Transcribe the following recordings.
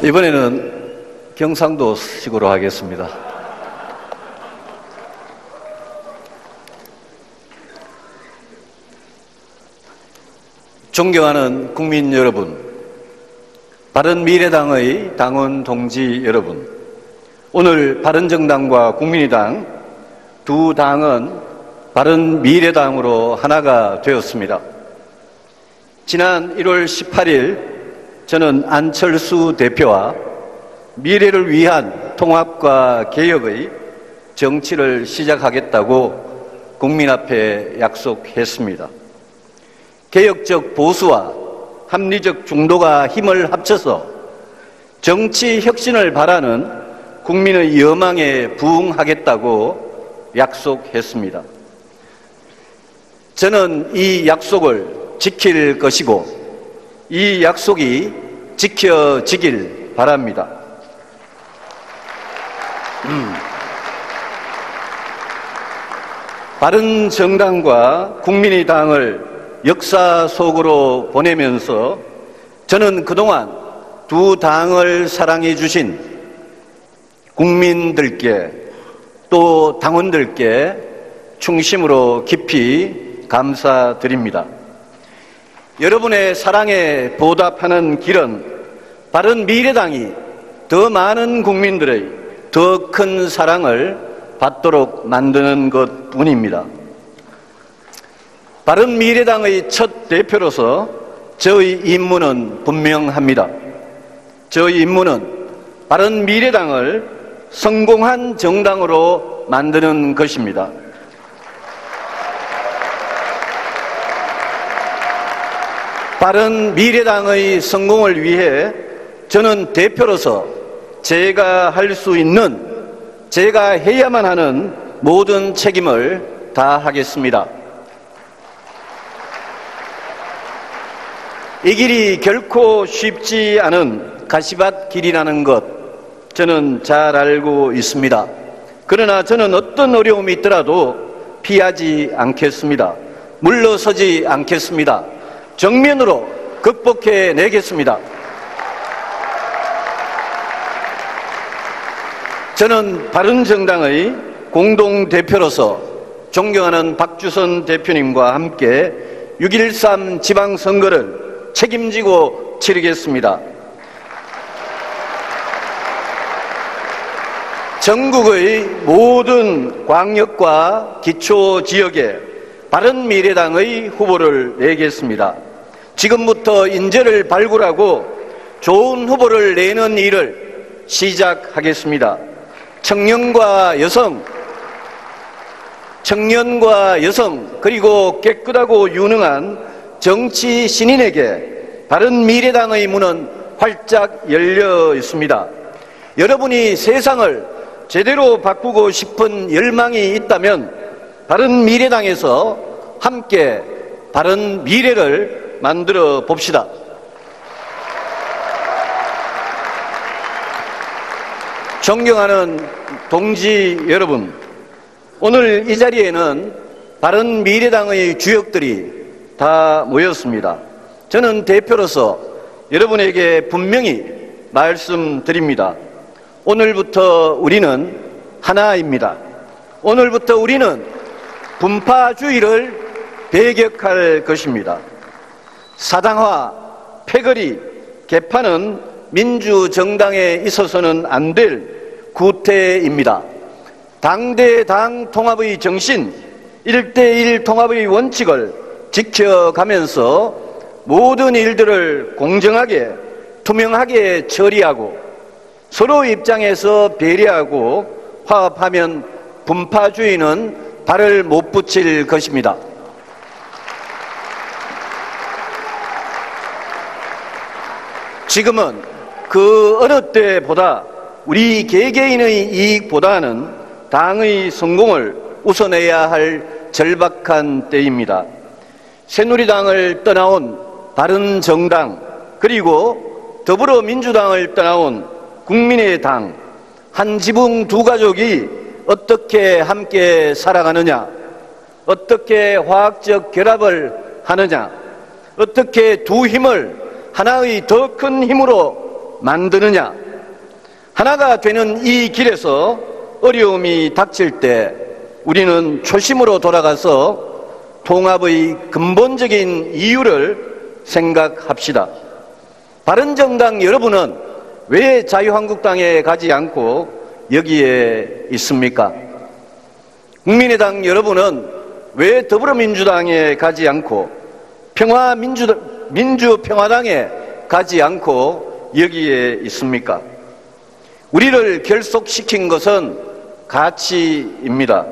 이번에는 경상도식으로 하겠습니다. 존경하는 국민 여러분, 바른미래당의 당원 동지 여러분, 오늘 바른정당과 국민의당 두 당은 바른미래당으로 하나가 되었습니다. 지난 1월 18일 저는 안철수 대표와 미래를 위한 통합과 개혁의 정치를 시작하겠다고 국민 앞에 약속했습니다. 개혁적 보수와 합리적 중도가 힘을 합쳐서 정치 혁신을 바라는 국민의 여망에 부응하겠다고 약속했습니다. 저는 이 약속을 지킬 것이고 이 약속이 지켜지길 바랍니다. 바른정당과 국민의당을 역사 속으로 보내면서 저는 그동안 두 당을 사랑해 주신 국민들께 또 당원들께 충심으로 깊이 감사드립니다. 여러분의 사랑에 보답하는 길은 바른미래당이 더 많은 국민들의 더 큰 사랑을 받도록 만드는 것뿐입니다. 바른미래당의 첫 대표로서 저의 임무는 분명합니다. 저의 임무는 바른미래당을 성공한 정당으로 만드는 것입니다. 바른미래당의 성공을 위해 저는 대표로서 제가 할 수 있는, 제가 해야만 하는 모든 책임을 다하겠습니다. 이 길이 결코 쉽지 않은 가시밭 길이라는 것 저는 잘 알고 있습니다. 그러나 저는 어떤 어려움이 있더라도 피하지 않겠습니다. 물러서지 않겠습니다. 정면으로 극복해내겠습니다. 저는 바른정당의 공동대표로서 존경하는 박주선 대표님과 함께 6.13 지방선거를 책임지고 치르겠습니다. 전국의 모든 광역과 기초지역에 바른미래당의 후보를 내겠습니다. 지금부터 인재를 발굴하고 좋은 후보를 내는 일을 시작하겠습니다. 청년과 여성 그리고 깨끗하고 유능한 정치 신인에게 바른미래당의 문은 활짝 열려 있습니다. 여러분이 세상을 제대로 바꾸고 싶은 열망이 있다면 바른미래당에서 함께 바른 미래를 만들어 봅시다. 존경하는 동지 여러분, 오늘 이 자리에는 바른미래당의 주역들이 다 모였습니다. 저는 대표로서 여러분에게 분명히 말씀드립니다. 오늘부터 우리는 하나입니다. 오늘부터 우리는 분파주의를 배격할 것입니다. 사당화, 패거리, 개파는 민주정당에 있어서는 안 될 구태입니다. 당대당 통합의 정신, 1대1 통합의 원칙을 지켜가면서 모든 일들을 공정하게, 투명하게 처리하고 서로 입장에서 배려하고 화합하면 분파주의는 발을 못 붙일 것입니다. 지금은 그 어느 때보다 우리 개개인의 이익보다는 당의 성공을 우선해야 할 절박한 때입니다. 새누리당을 떠나온 바른정당, 그리고 더불어민주당을 떠나온 국민의당, 한 지붕 두 가족이 어떻게 함께 살아가느냐, 어떻게 화학적 결합을 하느냐, 어떻게 두 힘을 하나의 더 큰 힘으로 만드느냐? 하나가 되는 이 길에서 어려움이 닥칠 때 우리는 초심으로 돌아가서 통합의 근본적인 이유를 생각합시다. 바른정당 여러분은 왜 자유한국당에 가지 않고 여기에 있습니까? 국민의당 여러분은 왜 더불어민주당에 가지 않고 민주평화당에 가지 않고 여기에 있습니까? 우리를 결속시킨 것은 가치입니다.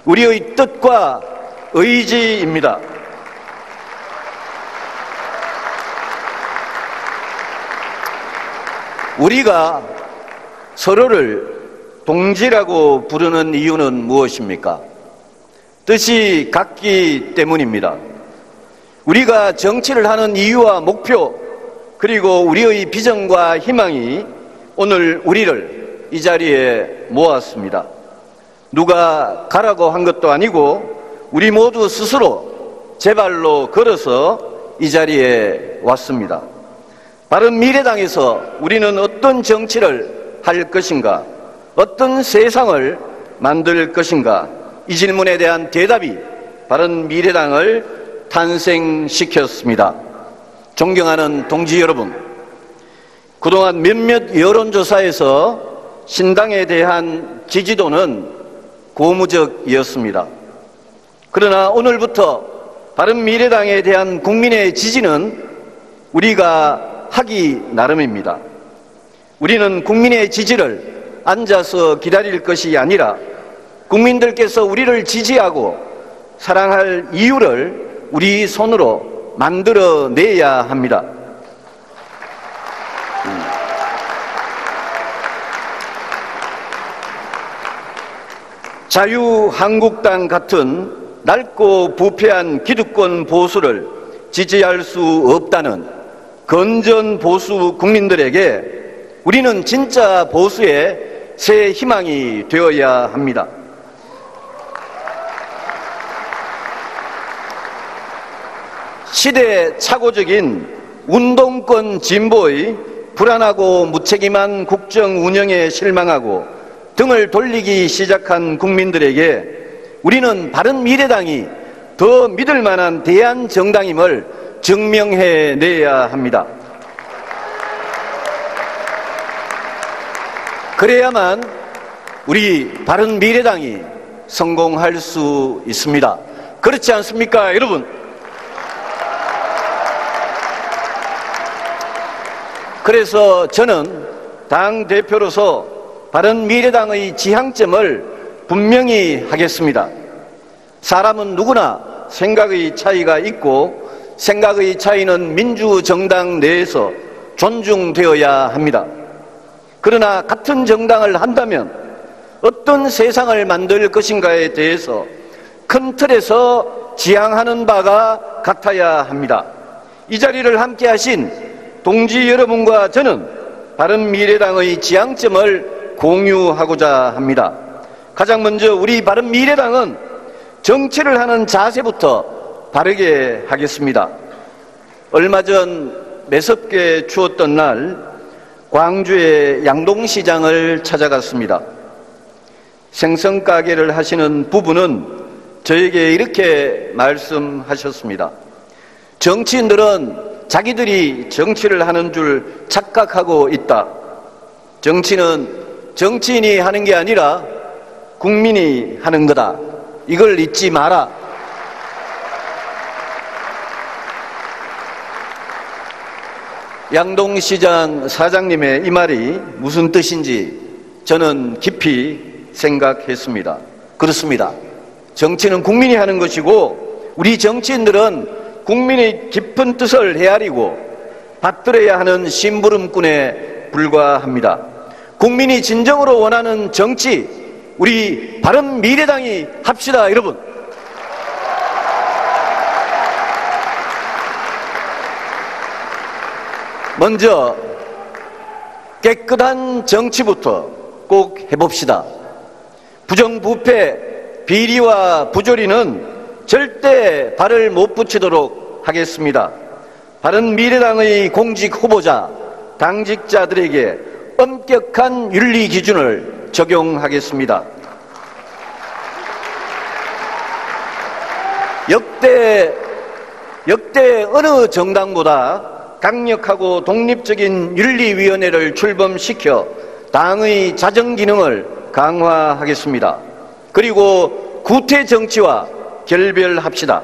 우리의 뜻과 의지입니다. 우리가 서로를 동지라고 부르는 이유는 무엇입니까? 뜻이 같기 때문입니다. 우리가 정치를 하는 이유와 목표, 그리고 우리의 비전과 희망이 오늘 우리를 이 자리에 모았습니다. 누가 가라고 한 것도 아니고 우리 모두 스스로 제 발로 걸어서 이 자리에 왔습니다. 바른미래당에서 우리는 어떤 정치를 할 것인가, 어떤 세상을 만들 것인가, 이 질문에 대한 대답이 바른미래당을 탄생시켰습니다. 존경하는 동지 여러분, 그동안 몇몇 여론조사에서 신당에 대한 지지도는 고무적이었습니다. 그러나 오늘부터 바른미래당에 대한 국민의 지지는 우리가 하기 나름입니다. 우리는 국민의 지지를 앉아서 기다릴 것이 아니라 국민들께서 우리를 지지하고 사랑할 이유를 우리 손으로 만들어내야 합니다. 자유한국당 같은 낡고 부패한 기득권 보수를 지지할 수 없다는 건전 보수 국민들에게 우리는 진짜 보수의 새 희망이 되어야 합니다. 시대착오적인 운동권 진보의 불안하고 무책임한 국정 운영에 실망하고 등을 돌리기 시작한 국민들에게 우리는 바른미래당이 더 믿을 만한 대안정당임을 증명해내야 합니다. 그래야만 우리 바른미래당이 성공할 수 있습니다. 그렇지 않습니까, 여러분? 그래서 저는 당대표로서 바른미래당의 지향점을 분명히 하겠습니다. 사람은 누구나 생각의 차이가 있고 생각의 차이는 민주정당 내에서 존중되어야 합니다. 그러나 같은 정당을 한다면 어떤 세상을 만들 것인가에 대해서 큰 틀에서 지향하는 바가 같아야 합니다. 이 자리를 함께 하신 동지 여러분과 저는 바른미래당의 지향점을 공유하고자 합니다. 가장 먼저 우리 바른미래당은 정치를 하는 자세부터 바르게 하겠습니다. 얼마 전 매섭게 추웠던 날 광주의 양동시장을 찾아갔습니다. 생선가게를 하시는 부부는 저에게 이렇게 말씀하셨습니다. 정치인들은 자기들이 정치를 하는 줄 착각하고 있다. 정치는 정치인이 하는 게 아니라 국민이 하는 거다. 이걸 잊지 마라. 양동시장 사장님의 이 말이 무슨 뜻인지 저는 깊이 생각했습니다. 그렇습니다. 정치는 국민이 하는 것이고 우리 정치인들은 국민의 깊은 뜻을 헤아리고 받들어야 하는 심부름꾼에 불과합니다. 국민이 진정으로 원하는 정치, 우리 바른미래당이 합시다, 여러분. 먼저 깨끗한 정치부터 꼭 해봅시다. 부정부패, 비리와 부조리는 절대 발을 못 붙이도록 하겠습니다. 바른미래당의 공직 후보자 당직자들에게 엄격한 윤리 기준을 적용하겠습니다. 역대 어느 정당보다 강력하고 독립적인 윤리위원회를 출범시켜 당의 자정 기능을 강화하겠습니다. 그리고 구태 정치와 결별합시다.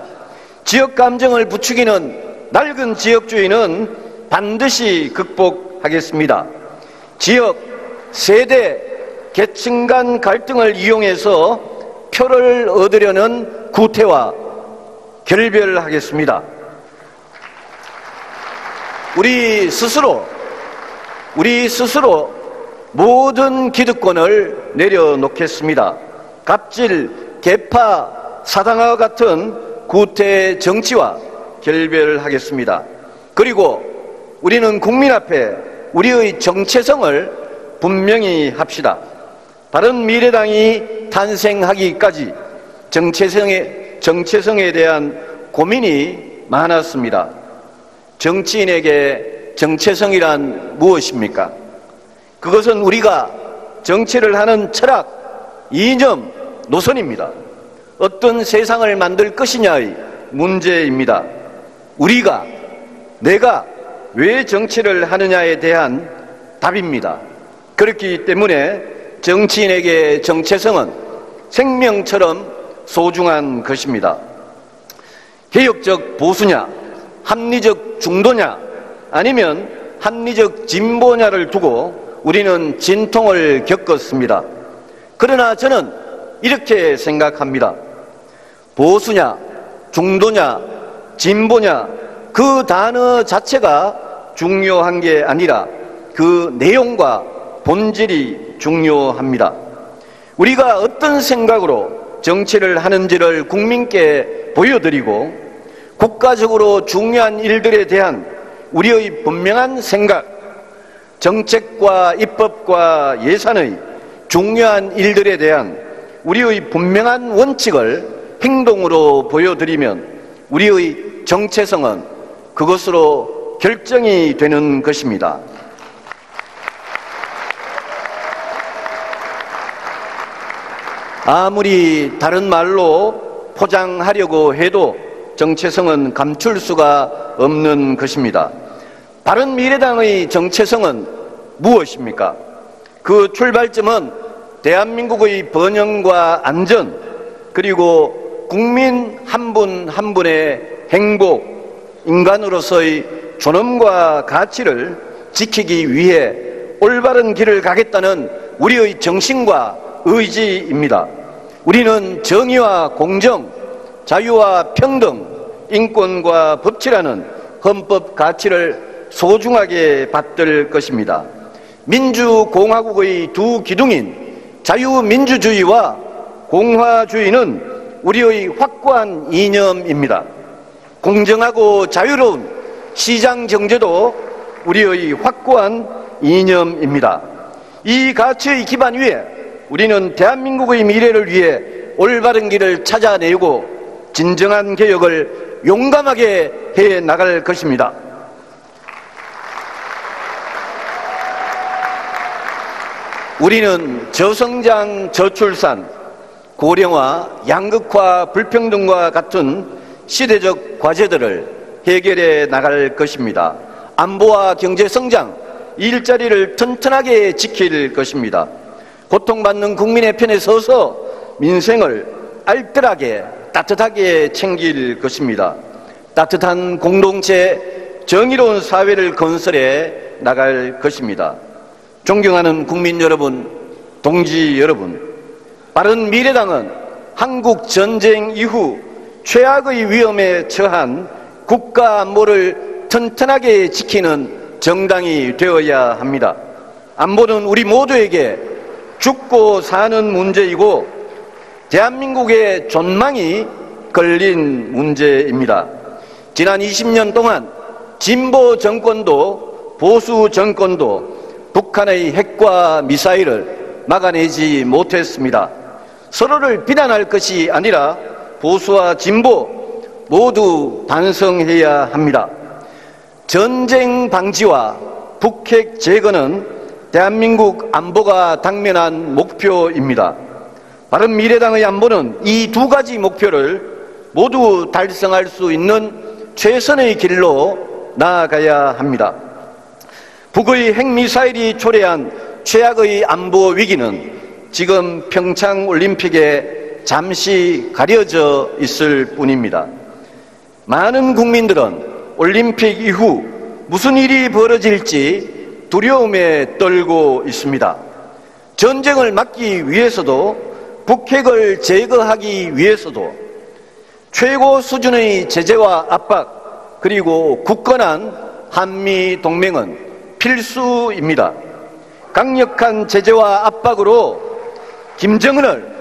지역 감정을 부추기는 낡은 지역주의는 반드시 극복하겠습니다. 지역, 세대, 계층 간 갈등을 이용해서 표를 얻으려는 구태와 결별하겠습니다. 우리 스스로 모든 기득권을 내려놓겠습니다. 갑질, 계파, 사당화와 같은 구태 정치와 결별하겠습니다. 그리고 우리는 국민 앞에 우리의 정체성을 분명히 합시다. 바른미래당이 탄생하기까지 정체성에 대한 고민이 많았습니다. 정치인에게 정체성이란 무엇입니까? 그것은 우리가 정치를 하는 철학, 이념, 노선입니다. 어떤 세상을 만들 것이냐의 문제입니다. 내가 왜 정치를 하느냐에 대한 답입니다. 그렇기 때문에 정치인에게 정체성은 생명처럼 소중한 것입니다. 개혁적 보수냐, 합리적 중도냐, 아니면 합리적 진보냐를 두고 우리는 진통을 겪었습니다. 그러나 저는 이렇게 생각합니다. 보수냐, 중도냐, 진보냐, 그 단어 자체가 중요한 게 아니라 그 내용과 본질이 중요합니다. 우리가 어떤 생각으로 정치를 하는지를 국민께 보여드리고 국가적으로 중요한 일들에 대한 우리의 분명한 생각, 정책과 입법과 예산의 중요한 일들에 대한 우리의 분명한 원칙을 행동으로 보여드리면 우리의 정체성은 그것으로 결정이 되는 것입니다. 아무리 다른 말로 포장하려고 해도 정체성은 감출 수가 없는 것입니다. 바른미래당의 정체성은 무엇입니까? 그 출발점은 대한민국의 번영과 안전, 그리고 국민 한 분 한 분의 행복, 인간으로서의 존엄과 가치를 지키기 위해 올바른 길을 가겠다는 우리의 정신과 의지입니다. 우리는 정의와 공정, 자유와 평등, 인권과 법치라는 헌법 가치를 소중하게 받들 것입니다. 민주공화국의 두 기둥인 자유민주주의와 공화주의는 우리의 확고한 이념입니다. 공정하고 자유로운 시장경제도 우리의 확고한 이념입니다. 이 가치의 기반 위에 우리는 대한민국의 미래를 위해 올바른 길을 찾아내고 진정한 개혁을 용감하게 해 나갈 것입니다. 우리는 저성장, 저출산, 고령화, 양극화, 불평등과 같은 시대적 과제들을 해결해 나갈 것입니다. 안보와 경제성장, 일자리를 튼튼하게 지킬 것입니다. 고통받는 국민의 편에 서서 민생을 알뜰하게 따뜻하게 챙길 것입니다. 따뜻한 공동체, 정의로운 사회를 건설해 나갈 것입니다. 존경하는 국민 여러분, 동지 여러분, 바른미래당은 한국 전쟁 이후 최악의 위험에 처한 국가 안보를 튼튼하게 지키는 정당이 되어야 합니다. 안보는 우리 모두에게 죽고 사는 문제이고 대한민국의 존망이 걸린 문제입니다. 지난 20년 동안 진보 정권도 보수 정권도 북한의 핵과 미사일을 막아내지 못했습니다. 서로를 비난할 것이 아니라 보수와 진보 모두 반성해야 합니다. 전쟁 방지와 북핵 제거는 대한민국 안보가 당면한 목표입니다. 바른미래당의 안보는 이 두 가지 목표를 모두 달성할 수 있는 최선의 길로 나아가야 합니다. 북의 핵미사일이 초래한 최악의 안보 위기는 지금 평창올림픽에 잠시 가려져 있을 뿐입니다. 많은 국민들은 올림픽 이후 무슨 일이 벌어질지 두려움에 떨고 있습니다. 전쟁을 막기 위해서도 북핵을 제거하기 위해서도 최고 수준의 제재와 압박 그리고 굳건한 한미 동맹은 필수입니다. 강력한 제재와 압박으로 김정은을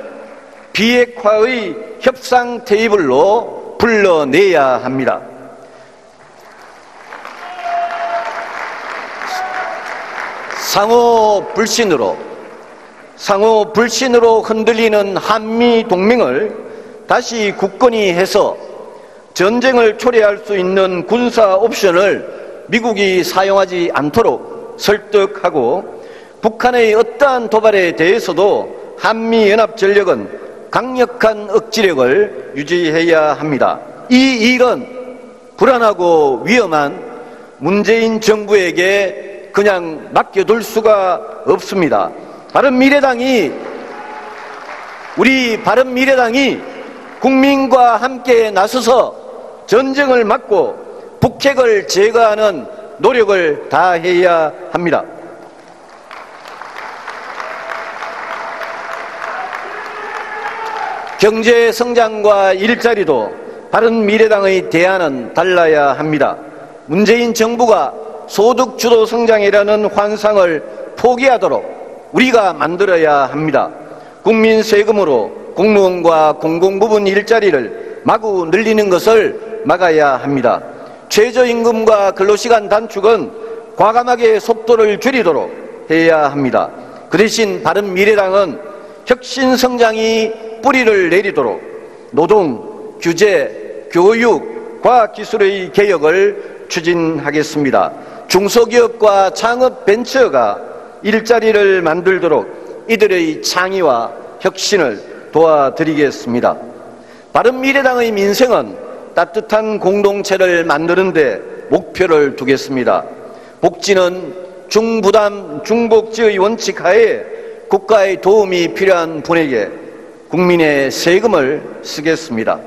비핵화의 협상 테이블로 불러내야 합니다. 상호 불신으로 흔들리는 한미 동맹을 다시 굳건히 해서 전쟁을 초래할 수 있는 군사 옵션을 미국이 사용하지 않도록 설득하고 북한의 어떠한 도발에 대해서도 한미연합전력은 강력한 억지력을 유지해야 합니다. 이 일은 불안하고 위험한 문재인 정부에게 그냥 맡겨둘 수가 없습니다. 우리 바른미래당이 국민과 함께 나서서 전쟁을 막고 북핵을 제거하는 노력을 다해야 합니다. 경제 성장과 일자리도 바른미래당의 대안은 달라야 합니다. 문재인 정부가 소득주도 성장이라는 환상을 포기하도록 우리가 만들어야 합니다. 국민 세금으로 공무원과 공공부문 일자리를 마구 늘리는 것을 막아야 합니다. 최저임금과 근로시간 단축은 과감하게 속도를 줄이도록 해야 합니다. 그 대신 바른미래당은 혁신성장이 뿌리를 내리도록 노동, 규제, 교육, 과학기술의 개혁을 추진하겠습니다. 중소기업과 창업 벤처가 일자리를 만들도록 이들의 창의와 혁신을 도와드리겠습니다. 바른미래당의 민생은 따뜻한 공동체를 만드는 데 목표를 두겠습니다. 복지는 중부담, 중복지의 원칙 하에 국가의 도움이 필요한 분에게 국민의 세금을 쓰겠습니다.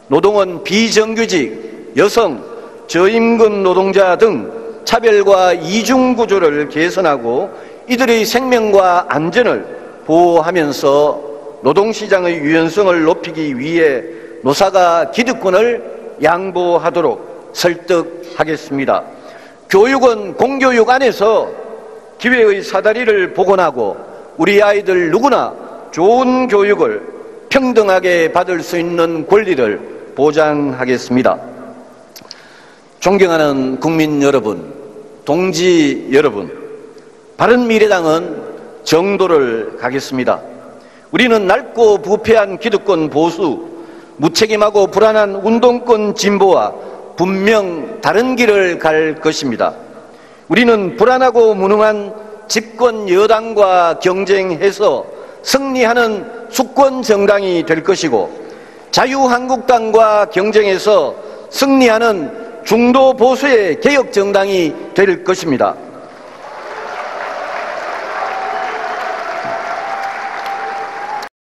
노동은 비정규직, 여성, 저임금 노동자 등 차별과 이중구조를 개선하고 이들의 생명과 안전을 보호하면서 노동시장의 유연성을 높이기 위해 노사가 기득권을 양보하도록 설득하겠습니다. 교육은 공교육 안에서 기회의 사다리를 복원하고 우리 아이들 누구나 좋은 교육을 평등하게 받을 수 있는 권리를 보장하겠습니다. 존경하는 국민 여러분, 동지 여러분, 바른미래당은 정도를 가겠습니다. 우리는 낡고 부패한 기득권 보수, 무책임하고 불안한 운동권 진보와 분명 다른 길을 갈 것입니다. 우리는 불안하고 무능한 집권 여당과 경쟁해서 승리하는 수권 정당이 될 것이고, 자유한국당과 경쟁해서 승리하는 중도 보수의 개혁 정당이 될 것입니다.